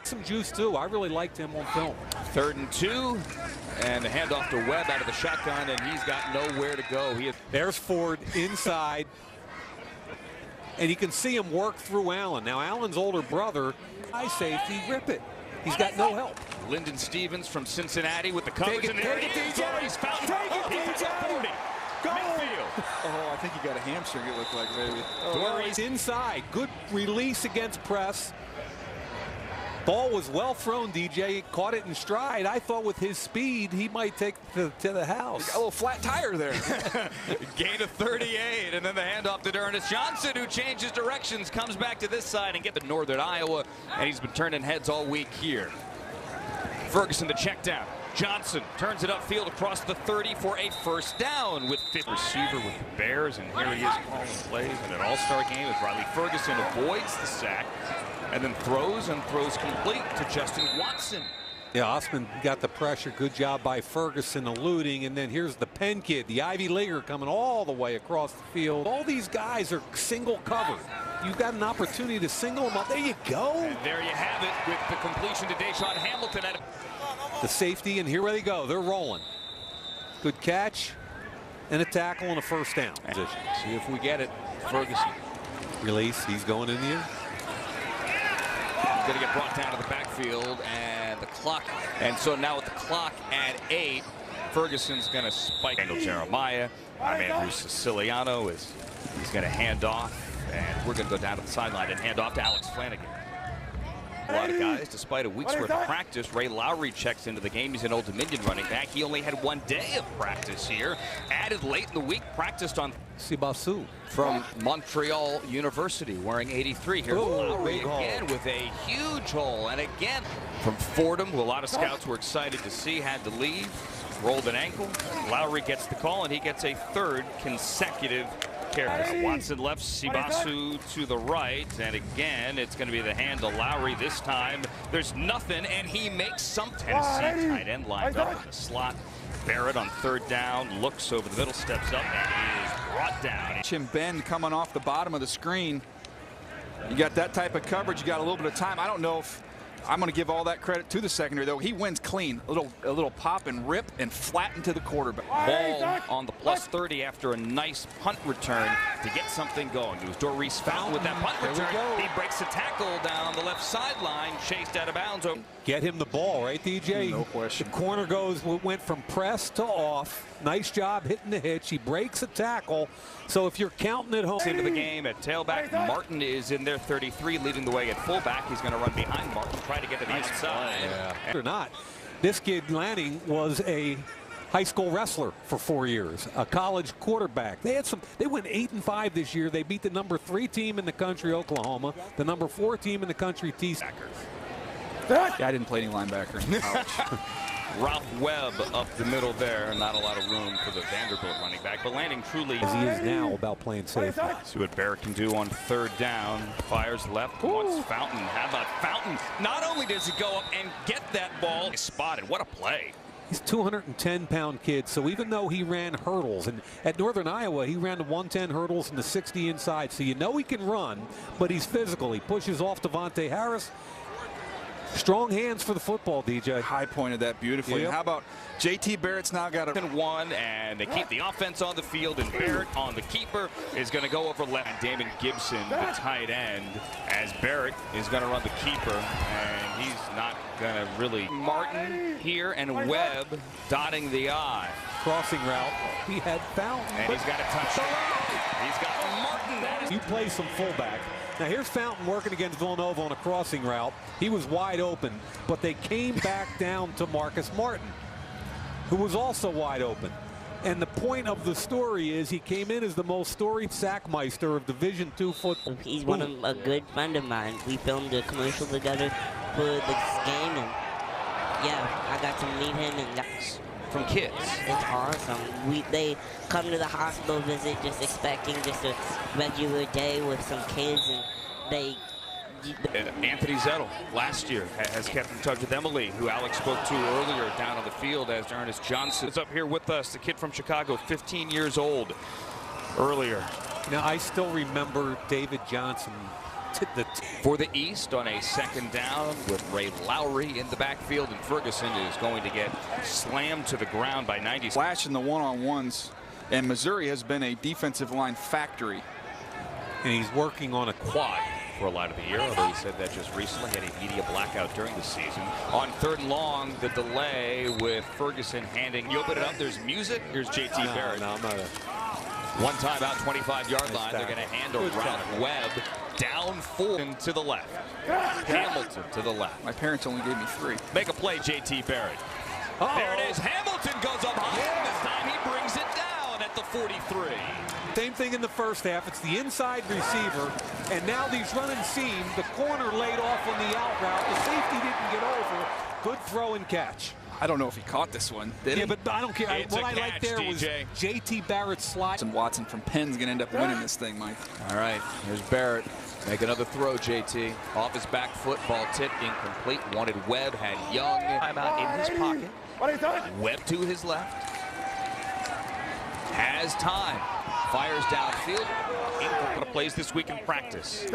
Some juice too. I really liked him on film. 3rd and 2, and the handoff to Webb out of the shotgun, and he's got nowhere to go. There's Ford inside, and you can see him work through Allen. Now Allen's older brother, high safety, rip it. He's got no help. Lyndon Stevens from Cincinnati with the coverage in there. He's found DJ. Go! Midfield. Oh, I think he got a hamstring, it looked like, maybe. Daurice inside. Good release against press. Ball was well thrown, DJ. Caught it in stride. I thought with his speed, he might take it to the house. Got a little flat tire there. Gain of 38, and then the handoff to Daurice Johnson, who changes directions, comes back to this side and get to Northern Iowa, and he's been turning heads all week here. Ferguson the check down. Johnson turns it upfield across the 30 for a first down with fifth receiver with the Bears, and here he is calling plays in an all-star game as Riley Ferguson avoids the sack and then throws complete to Justin Watson. Yeah, Osman got the pressure. Good job by Ferguson eluding. And then here's the Penn kid, the Ivy Leaguer, coming all the way across the field. All these guys are single covered. You've got an opportunity to single them up. There you go. And there you have it with the completion to DaeSean Hamilton. The safety, and here they go. They're rolling. Good catch and a tackle and a first down position. See if we get it. Ferguson. Release. He's going in the air. He's going to get brought down to the backfield, and the clock. And so now with the clock at 8, Ferguson's going to spike. Jeremiah. Our man Bruce Siciliano he's going to hand off, and we're going to go down to the sideline and hand off to Alex Flanagan. A lot of guys, despite a week's worth of practice. Ray Lawry checks into the game. He's an Old Dominion running back. He only had 1 day of practice here. Added late in the week, practiced on Cibasu from Montreal University, wearing 83. Here's Lawry again with a huge hole. And again, from Fordham, who a lot of scouts were excited to see, had to leave. Rolled an ankle. Lawry gets the call, and he gets a 3rd consecutive carry. Watson left, Cibasu to the right, and again it's going to be the hand to Lawry this time. There's nothing, and he makes some. Tennessee tight end lined up in the slot. Barrett on 3rd down, looks over the middle, steps up, and he is brought down. Jim Ben coming off the bottom of the screen. You got that type of coverage, you got a little bit of time. I don't know if I'm going to give all that credit to the secondary, though. He wins clean. A little pop and rip and flatten to the quarterback. Ball on the plus 30 after a nice punt return to get something going. It was Daurice Fountain with that punt return. He breaks a tackle down the left sideline, chased out of bounds. Get him the ball, right, DJ? No question. The corner went from press to off. Nice job hitting the hitch. He breaks a tackle. So if you're counting at home. Into the game at tailback, Martin is in there 33, leading the way at fullback. He's going to run behind Martin, try to get to the outside. Yeah. Or not. This kid Lanning was a high school wrestler for 4 years, a college quarterback. They went 8-5 this year. They beat the number 3 team in the country, Oklahoma, the number 4 team in the country, TCU. Yeah, I didn't play any linebacker in college. Ralph Webb up the middle there. Not a lot of room for the Vanderbilt running back, but Lanning truly, as he is now, about playing safe. See what Barrett can do on 3rd down. Fires left, wants Fountain. How about Fountain? Not only does he go up and get that ball, he's spotted. What a play. He's a 210-pound kid, so even though he ran hurdles, and at Northern Iowa, he ran the 110 hurdles and the 60 inside, so you know he can run, but he's physical. He pushes off Devontae Harris. Strong hands for the football, DJ. High pointed that beautifully. Yep. And how about JT Barrett's now got a 1, and they keep the offense on the field, and Barrett on the keeper is going to go over left. Damon Gibson, the tight end, as Barrett is going to run the keeper, and he's not going to really. Martin here, and Webb dotting the I. Crossing route. He had Fountain. And he's got a touchdown. He's got Martin. You play some fullback. Now here's Fountain working against Villanova on a crossing route. He was wide open, but they came back down to Marcus Martin, who was also wide open. And the point of the story is he came in as the most storied sackmeister of Division II football. He's a good friend of mine. We filmed a commercial together for this game, and yeah, I got to meet him, and that's from kids. It's awesome. They come to the hospital visit just expecting just a regular day with some kids, and they. Anthony Zettel last year has kept in touch with Emily, who Alex spoke to earlier down on the field, as Daurice Johnson is up here with us, the kid from Chicago, 15 years old earlier. Now I still remember David Johnson for the East on a 2nd down with Ray Lawry in the backfield, and Ferguson is going to get slammed to the ground by 90. Flash in the one-on-ones, and Missouri has been a defensive line factory. And he's working on a quad for a lot of the year, although he said that just recently. Had a media blackout during the season. On 3rd and long, the delay with Ferguson handing. You open it up, there's music. Here's JT Barrett. No, I'm not. One time out, 25-yard line. They're going to hand to Ralph Webb down down 4 to the left. Hamilton to the left. My parents only gave me 3. Make a play, JT Barrett. There it is. Hamilton goes up high. And this time he brings it down at the 43. Same thing in the first half. It's the inside receiver, and now these running seam. The corner laid off on the out route. The safety didn't get over. Good throw and catch. I don't know if he caught this one. Did he? Yeah, but I don't care. It's what a I like catch, there DJ. was JT Barrett's slide. And Watson from Penn's going to end up winning this thing, Mike. All right, here's Barrett. Make another throw, JT. Off his back foot, ball tipped, incomplete. Wanted Webb, had Young. Timeout in his pocket. Webb to his left. Has time. Fires downfield. Incomplete plays this week in practice.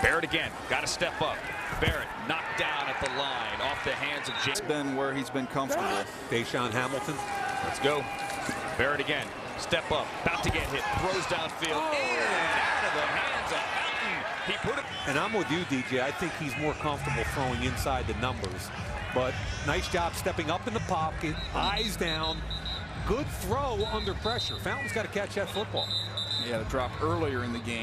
Barrett again. Got to step up. Barrett knocked down at the line off the hands of It's been where he's been comfortable. DaeSean Hamilton. Let's go. Barrett again. Step up. About to get hit. Throws downfield. In and out of the hands of Fountain. He put it. And I'm with you, DJ. I think he's more comfortable throwing inside the numbers. But nice job stepping up in the pocket. Eyes down. Good throw under pressure. Fountain's got to catch that football. He had a drop earlier in the game.